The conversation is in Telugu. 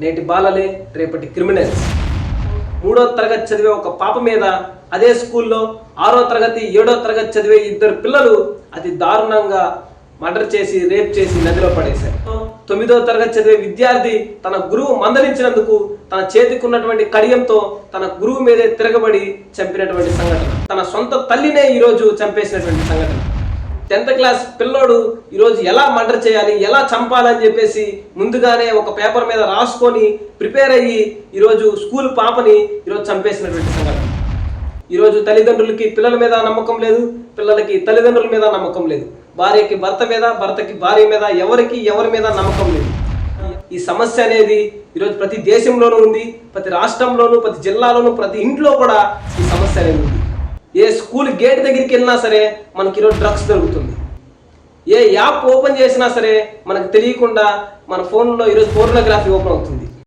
నేటి బాలలే రేపటి క్రిమినల్స్. 3వ తరగతి చదివే ఒక పాప మీద అదే స్కూల్లో 6వ తరగతి 7వ తరగతి చదివే 2 పిల్లలు అతి దారుణంగా మర్డర్ చేసి రేప్ చేసి నదిలో పడేశారు. 9వ తరగతి చదివే విద్యార్థి తన గురువు మందలించినందుకు తన చేతికి ఉన్నటువంటి కడియంతో తన గురువు మీదే తిరగబడి చంపినటువంటి సంఘటన. తన సొంత తల్లినే ఈరోజు చంపేసినటువంటి సంఘటన. 10th క్లాస్ పిల్లోడు ఈరోజు ఎలా మర్డర్ చేయాలి, ఎలా చంపాలని చెప్పేసి ముందుగానే ఒక పేపర్ మీద రాసుకొని ప్రిపేర్ అయ్యి ఈరోజు స్కూల్ పాపని ఈరోజు చంపేసినటువంటి సంఘటన. ఈరోజు తల్లిదండ్రులకి పిల్లల మీద నమ్మకం లేదు, పిల్లలకి తల్లిదండ్రుల మీద నమ్మకం లేదు, భార్యకి భర్త మీద, భర్తకి భార్య మీద, ఎవరి మీద నమ్మకం లేదు. ఈ సమస్య అనేది ఈరోజు ప్రతి దేశంలోనూ ఉంది, ప్రతి రాష్ట్రంలోనూ, ప్రతి జిల్లాలోనూ, ప్రతి ఇంట్లో కూడా ఈ సమస్య అనేది ఉంది. ఏ స్కూల్ గేట్ దగ్గరికి వెళ్ళినా సరే మనకి ఈరోజు డ్రగ్స్ దొరుకుతుంది. ఏ యాప్ ఓపెన్ చేసినా సరే మనకు తెలియకుండా మన ఫోన్లో ఈరోజు పోర్నోగ్రఫీ ఓపెన్ అవుతుంది.